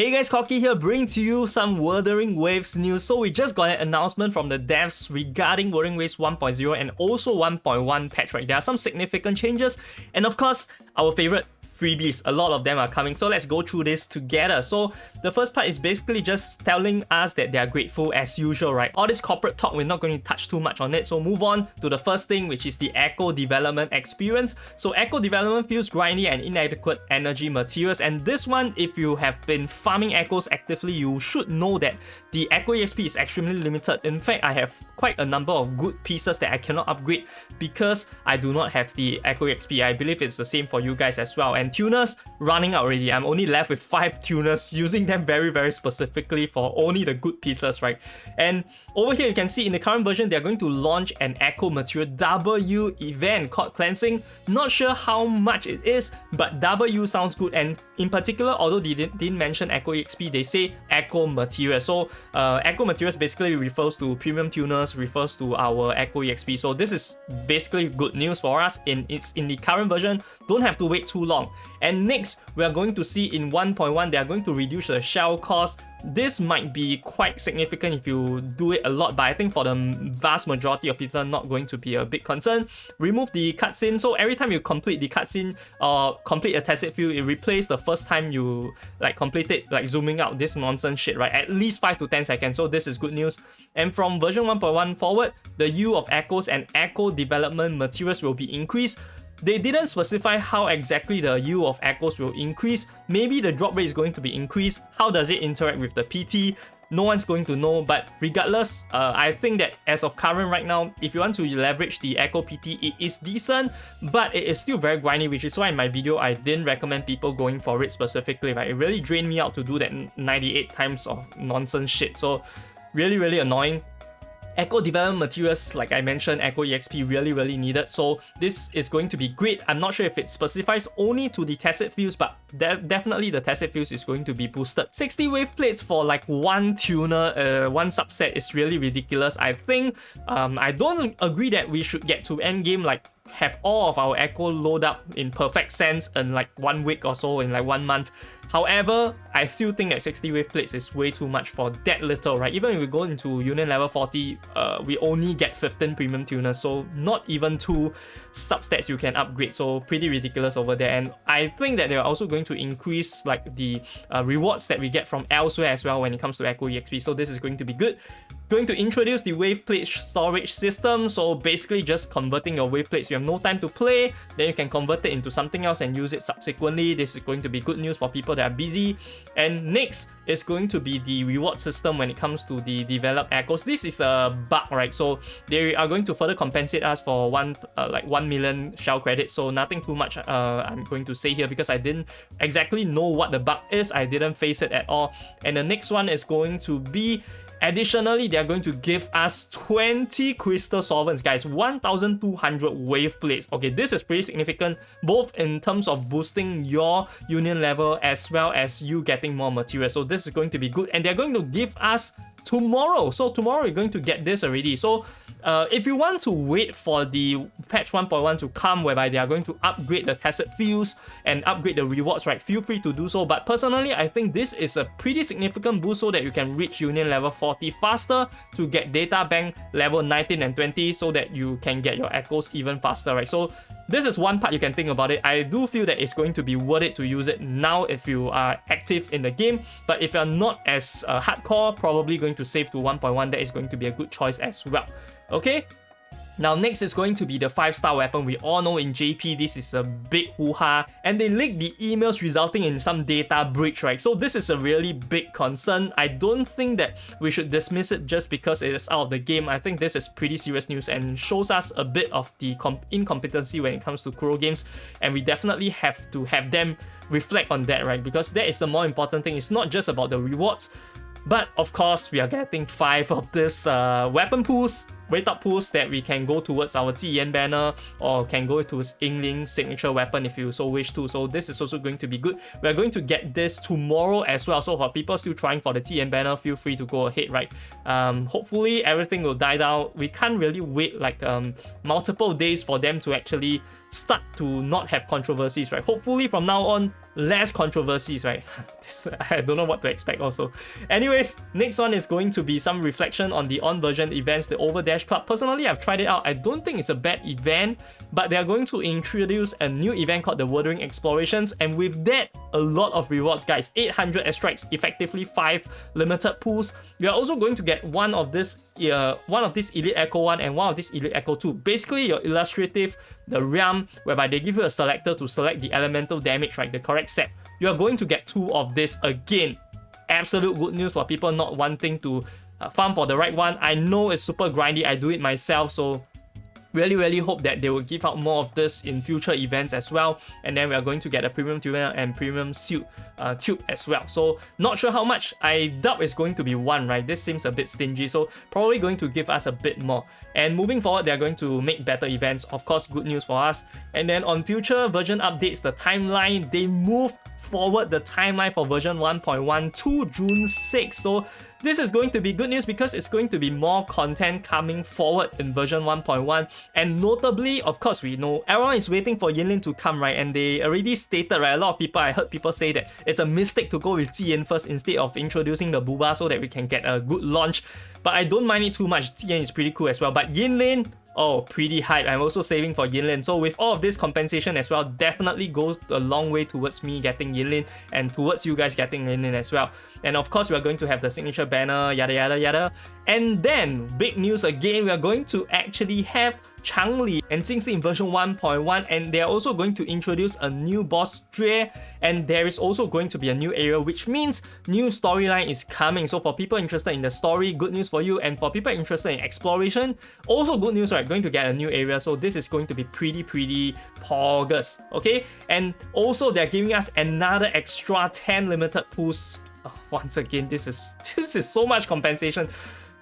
Hey guys, Corky here, bringing to you some Wuthering Waves news. So we just got an announcement from the devs regarding Wuthering Waves 1.0 and also 1.1 patch, right? There are some significant changes, and of course, our favorite freebies. A lot of them are coming, so let's go through this together. So the first part is basically just telling us that they are grateful as usual, right? All this corporate talk, we're not going to touch too much on it, so move on to the first thing, which is the echo development experience. So echo development feels grindy and inadequate energy materials, and this one, if you have been farming echoes actively, you should know that the echo EXP is extremely limited. In fact, I have quite a number of good pieces that I cannot upgrade because I do not have the echo EXP. I believe it's the same for you guys as well. And tuners running out already. I'm only left with 5 tuners, using them very specifically for only the good pieces, right? And over here you can see in the current version they're going to launch an echo material W event called cleansing. Not sure how much it is, but W sounds good, and in particular, although they didn't mention echo EXP, they say echo material. So echo materials basically refers to premium tuners, refers to our echo EXP. So this is basically good news for us. It's in the current version, don't have to wait too long. And next, we are going to see in 1.1, they are going to reduce the shell cost. This might be quite significant if you do it a lot, but I think for the vast majority of people, not going to be a big concern. Remove the cutscene. So every time you complete the cutscene or complete a tacit field, it replaces the first time you complete it, zooming out, this nonsense shit, right? At least 5 to 10 seconds. So this is good news. And from version 1.1 forward, the use of echoes and echo development materials will be increased. They didn't specify how exactly the use of echoes will increase. Maybe the drop rate is going to be increased. How does it interact with the PT? No one's going to know, but regardless, I think that as of current right now, if you want to leverage the Echo PT, it is decent, but it is still very grindy, which is why in my video, I didn't recommend people going for it specifically, right? It really drained me out to do that 98 times of nonsense shit, so really annoying. Echo development materials, like I mentioned, Echo EXP really needed, so this is going to be great. I'm not sure if it specifies only to the tacit fields, but definitely the tacit fields is going to be boosted. 60 wave plates for one tuner, one subset is really ridiculous. I think I don't agree that we should get to endgame have all of our echo load up in perfect sense in 1 week or so, in 1 month. However, I still think that 60 wave plates is way too much for that little, right? Even if we go into Union level 40, we only get 15 premium tuners, so not even 2 substats you can upgrade, so pretty ridiculous over there. And I think that they're also going to increase the rewards that we get from elsewhere as well when it comes to Echo EXP, so this is going to be good. Going to introduce the wave plate storage system, so basically just converting your wave plates. You have no time to play, then you can convert it into something else and use it subsequently. This is going to be good news for people that are busy. And next is going to be the reward system when it comes to the developed echoes. This is a bug, right? So they are going to further compensate us for 1 million shell credits, so nothing too much I'm going to say here because I didn't exactly know what the bug is. I didn't face it at all. And the next one is going to be, additionally, they are going to give us 20 crystal solvents, guys. 1,200 wave plates. Okay, this is pretty significant, both in terms of boosting your union level as well as you getting more material. So this is going to be good, and they're going to give us tomorrow. So tomorrow you're going to get this already. So if you want to wait for the patch 1.1 to come, whereby they are going to upgrade the tacit fields and upgrade the rewards, right, feel free to do so. But personally, I think this is a pretty significant boost so that you can reach union level 40 faster, to get data bank level 19 and 20 so that you can get your echoes even faster, right? So this is one part you can think about it. I do feel that it's going to be worth it to use it now if you are active in the game, but if you're not as hardcore, probably going to save to 1.1, that is going to be a good choice as well. Okay? Now next is going to be the 5-star weapon. We all know in JP this is a big hoo-ha, and they leaked the emails resulting in some data breach, right? So this is a really big concern. I don't think that we should dismiss it just because it is out of the game. I think this is pretty serious news and shows us a bit of the incompetency when it comes to Kuro games, and we definitely have to have them reflect on that, right? Because that is the more important thing. It's not just about the rewards, but of course we are getting 5 of this weapon pools. rate up pools that we can go towards our Ziyan banner or can go to YINLIN signature weapon if you so wish to. So this is also going to be good. We're going to get this tomorrow as well. So for people still trying for the Ziyan banner, feel free to go ahead, right? Hopefully everything will die down. We can't really wait like multiple days for them to actually start to not have controversies, right? Hopefully from now on, less controversies, right? I don't know what to expect also. Anyways, next one is going to be some reflection on the on-version events, the Overdash Club. Personally, I've tried it out. I don't think it's a bad event, but they're going to introduce a new event called the Wuthering Explorations, and with that, a lot of rewards, guys. 800 extracts, effectively 5 limited pools. We are also going to get one of this Elite Echo 1 and one of this Elite Echo 2. Basically, your illustrative, the realm, whereby they give you a selector to select the elemental damage, right? The correct set. You are going to get 2 of this again. Absolute good news for people not wanting to farm for the right one. I know it's super grindy. I do it myself, so really hope that they will give out more of this in future events as well. And then we are going to get a premium tuner and premium suit tube as well. So not sure how much. I doubt it's going to be 1, right? This seems a bit stingy, so probably going to give us a bit more. And moving forward, they're going to make better events. Of course, good news for us. And then on future version updates, the timeline, they moved forward the timeline for version 1.1 to June 6. So this is going to be good news because it's going to be more content coming forward in version 1.1. And notably, of course, we know everyone is waiting for YINLIN to come, right? And they already stated, right? A lot of people, I heard people say that it's a mistake to go with Ziyan first instead of introducing the WUWA so that we can get a good launch. But I don't mind it too much. Ziyan is pretty cool as well. But YINLIN, oh, pretty hype. I'm also saving for YINLIN. So with all of this compensation as well, definitely goes a long way towards me getting YINLIN and towards you guys getting YINLIN as well. And of course, we are going to have the signature banner, yada yada yada. And then, big news again, we are going to actually have Changli and Jingxi in version 1.1, and they are also going to introduce a new boss Dre, and there is also going to be a new area, which means new storyline is coming. So for people interested in the story, good news for you, and for people interested in exploration, also good news, right? Going to get a new area, so this is going to be pretty poggers, okay? And also they're giving us another extra 10 limited pools. Once again, this is so much compensation.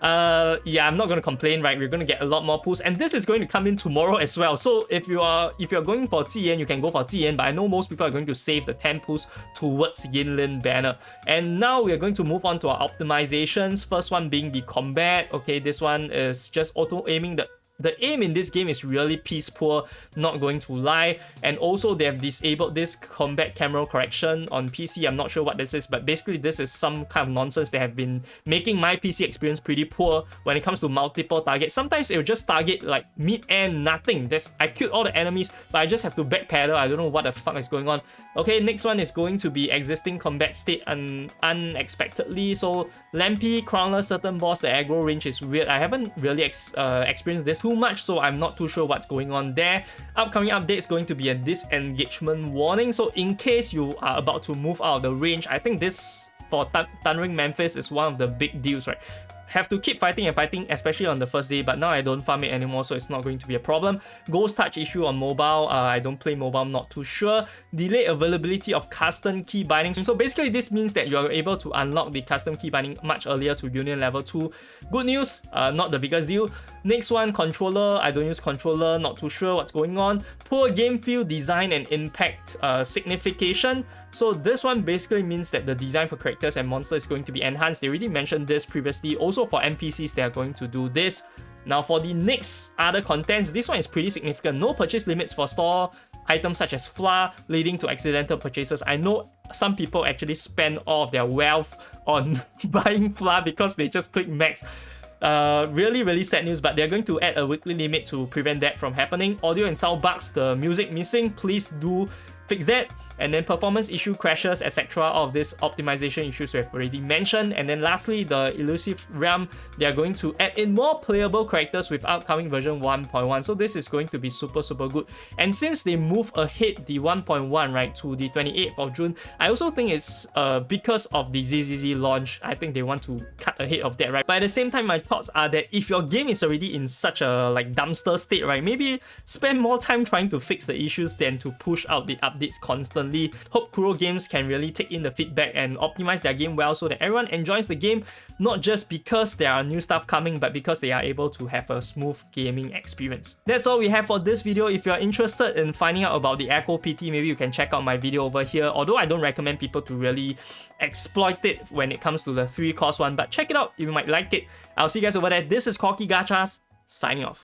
Yeah, I'm not gonna complain, right? We're gonna get a lot more pools, and this is going to come in tomorrow as well. So if you're going for Ziyan, you can go for Ziyan, but I know most people are going to save the 10 pools towards YINLIN banner. And now we are going to move on to our optimizations. First one being the combat. Okay, this one is just auto aiming. The aim in this game is really piss poor, not going to lie. And also they have disabled this combat camera correction on PC. I'm not sure what this is, but basically this is some kind of nonsense. They have been making my PC experience pretty poor when it comes to multiple targets. Sometimes it will just target like mid-air, nothing. I killed all the enemies, but I just have to backpedal. I don't know what the fuck is going on. Okay, next one is going to be existing combat state unexpectedly. So Lampy, Crowner, certain boss, the aggro range is weird. I haven't really experienced this too much, so I'm not too sure what's going on there. Upcoming update is going to be a disengagement warning. So in case you are about to move out of the range, I think this for Thundering Memphis is one of the big deals, right? Have to keep fighting and fighting, especially on the first day, but now I don't farm it anymore, so it's not going to be a problem. Ghost Touch issue on mobile. I don't play mobile, I'm not too sure. Delayed availability of custom key binding. So basically this means that you are able to unlock the custom key binding much earlier to Union level 2. Good news, not the biggest deal. Next one, controller. I don't use controller, not too sure what's going on. Poor game feel, design and impact signification. So this one basically means that the design for characters and monsters is going to be enhanced. They already mentioned this previously. Also for NPCs, they are going to do this. Now for the next other contents, this one is pretty significant. No purchase limits for store items such as FLA, leading to accidental purchases. I know some people actually spend all of their wealth on buying FLA because they just click max. Really sad news, but they're going to add a weekly limit to prevent that from happening. Audio and sound bugs, the music missing, please do fix that. And then performance issue, crashes, etc. All of these optimization issues we have already mentioned. And then lastly, the elusive realm, they are going to add in more playable characters with upcoming version 1.1. So this is going to be super good. And since they move ahead the 1.1 right to the 28th of June, I also think it's because of the ZZZ launch. I think they want to cut ahead of that, right? But at the same time, my thoughts are that if your game is already in such a like dumpster state, right, maybe spend more time trying to fix the issues than to push out the updates constantly. ultimately hope Kuro Games can really take in the feedback and optimize their game well so that everyone enjoys the game, not just because there are new stuff coming, but because they are able to have a smooth gaming experience. That's all we have for this video. If you're interested in finding out about the Echo PT, maybe you can check out my video over here, although I don't recommend people to really exploit it when it comes to the 3-cost one, but check it out, you might like it. I'll see you guys over there. This is Corky Gachas, signing off.